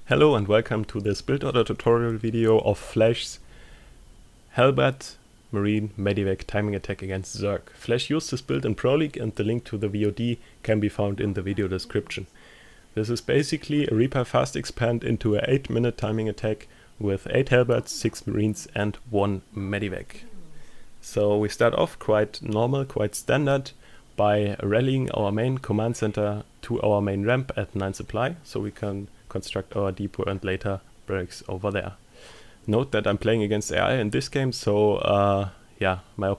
Hello and welcome to this build order tutorial video of Flash's Hellbat Marine Medivac timing attack against Zerg. Flash used this build in Proleague and the link to the VOD can be found in the video description. This is basically a Reaper fast expand into an 8-minute timing attack with 8 Hellbats, 6 Marines and 1 Medivac. So we start off quite normal, quite standard, by rallying our main command center to our main ramp at 9 supply, so we can construct our depot and later barracks over there. Note that I'm playing against AI in this game, so yeah, my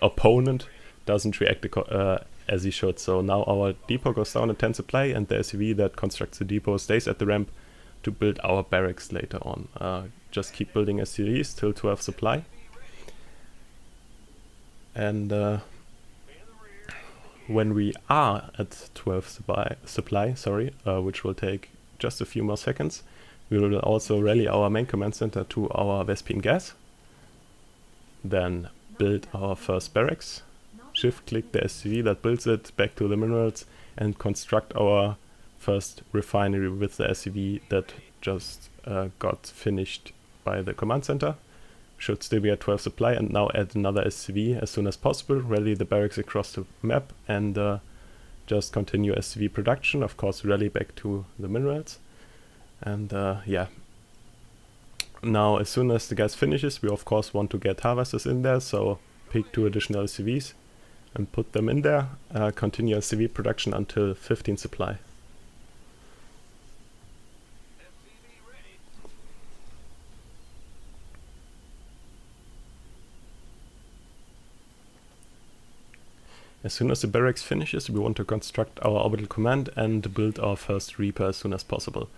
opponent doesn't react as he should. So now our depot goes down at 10 supply and the SCV that constructs the depot stays at the ramp to build our barracks later on. Just keep building SCVs till 12 supply. And when we are at 12 supply, which will take just a few more seconds, we will also rally our main command center to our Vespine gas, then build our first barracks, shift click the SCV that builds it back to the minerals and construct our first refinery with the SCV that just got finished by the command center. Should still be at 12 supply, and now add another SCV as soon as possible, rally the barracks across the map and just continue SCV production, of course rally back to the minerals. And yeah, now as soon as the gas finishes we of course want to get harvesters in there, so pick 2 additional SCVs and put them in there, continue SCV production until 15 supply. As soon as the barracks finishes, we want to construct our orbital command and build our first Reaper as soon as possible.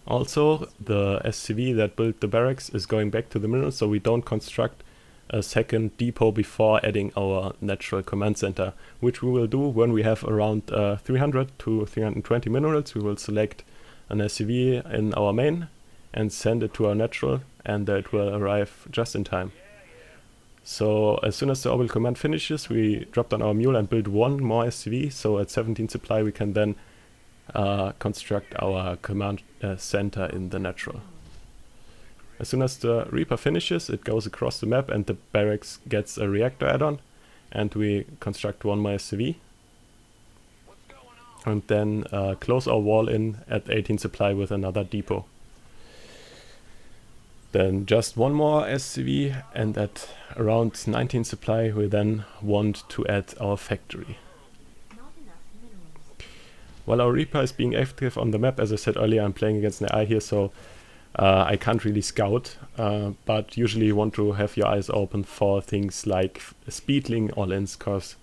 Also, the SCV that built the barracks is going back to the minerals, so we don't construct a second depot before adding our natural command center, which we will do when we have around 300 to 320 minerals. We will select an SCV in our main and send it to our natural, and it will arrive just in time. So as soon as the orbital command finishes, we drop down our mule and build 1 more SCV, so at 17 supply we can then construct our command center in the natural. As soon as the Reaper finishes, it goes across the map and the barracks gets a reactor add-on, and we construct 1 more SCV. And then close our wall in at 18 supply with another depot. Then just 1 more SCV, and at around 19 supply we then want to add our factory. While our Reaper is being active on the map, as I said earlier, I'm playing against an AI here, so I can't really scout, but usually you want to have your eyes open for things like speedling all-ins, cause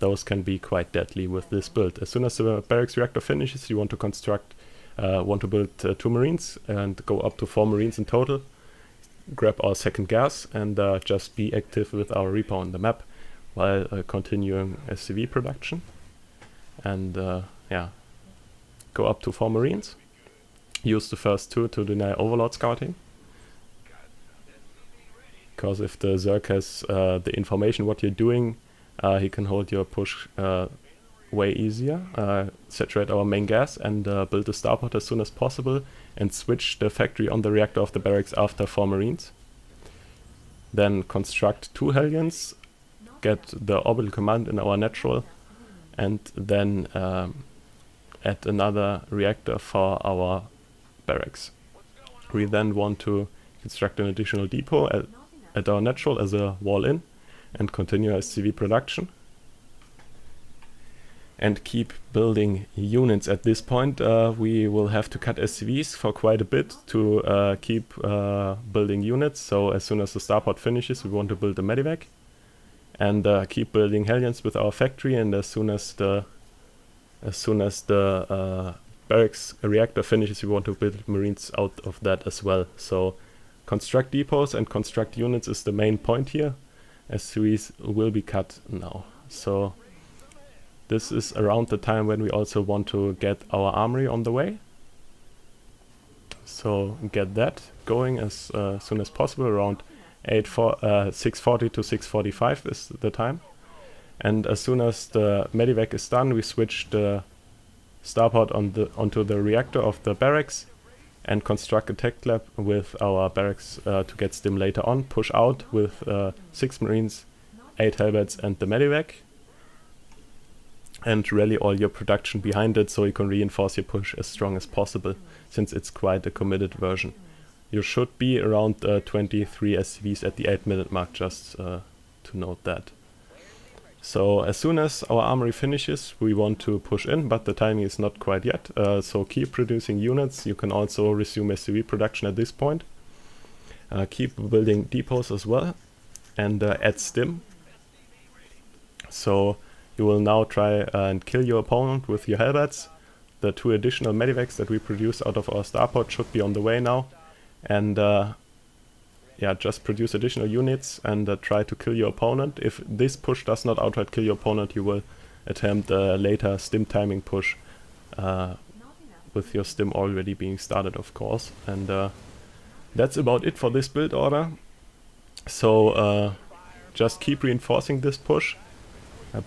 those can be quite deadly with this build. As soon as the barracks reactor finishes, you want to build 2 marines and go up to 4 marines in total. Grab our second gas and just be active with our Reaper on the map while continuing SCV production. And yeah, go up to 4 marines. Use the first 2 to deny Overlord scouting. Because if the Zerg has the information what you're doing, he can hold your push way easier. Saturate our main gas and build the Starport as soon as possible and switch the factory on the reactor of the barracks after 4 marines. Then construct 2 Hellions, get the orbital command in our natural, and then add another reactor for our barracks. We then want to construct an additional depot at our natural as a wall-in and continue SCV production. And keep building units. At this point we will have to cut SCVs for quite a bit to keep building units. So as soon as the Starport finishes we want to build a Medivac and keep building Hellions with our factory, and as soon as the barracks reactor finishes we want to build marines out of that as well. So construct depots and construct units is the main point here. SCVs will be cut now. So this is around the time when we also want to get our armory on the way. So get that going as soon as possible, around 6:40 to 6:45 is the time. And as soon as the Medivac is done, we switch the Starport onto the reactor of the barracks and construct a Techlab with our Barracks to get Stim later on. Push out with 6 Marines, 8 Hellbats and the Medivac. And rally all your production behind it so you can reinforce your push as strong as possible, since it's quite a committed version. You should be around 23 SCVs at the 8-minute mark, just to note that. So as soon as our armory finishes, we want to push in, but the timing is not quite yet. So keep producing units. You can also resume SCV production at this point. Keep building depots as well, and add Stim. So you will now try and kill your opponent with your Hellbats. The 2 additional Medivacs that we produced out of our Starport should be on the way now. And yeah, just produce additional units and try to kill your opponent. If this push does not outright kill your opponent, you will attempt a later Stim timing push with your Stim already being started, of course. And that's about it for this build order. So just keep reinforcing this push.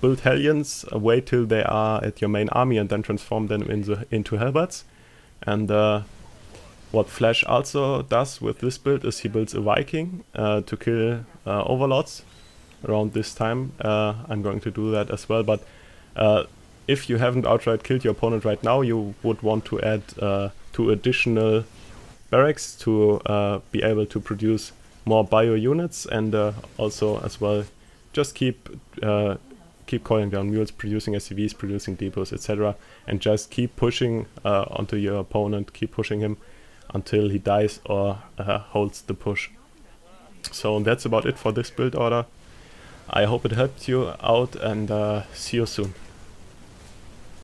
Build Hellions, wait till they are at your main army and then transform them into Hellbats. And what Flash also does with this build is he builds a Viking to kill Overlords around this time. I'm going to do that as well, but if you haven't outright killed your opponent right now, you would want to add 2 additional Barracks to be able to produce more bio units, and also as well just keep calling down mules, producing SCVs, producing depots, etc. and just keep pushing onto your opponent, keep pushing him until he dies or holds the push. So that's about it for this build order. I hope it helped you out, and see you soon.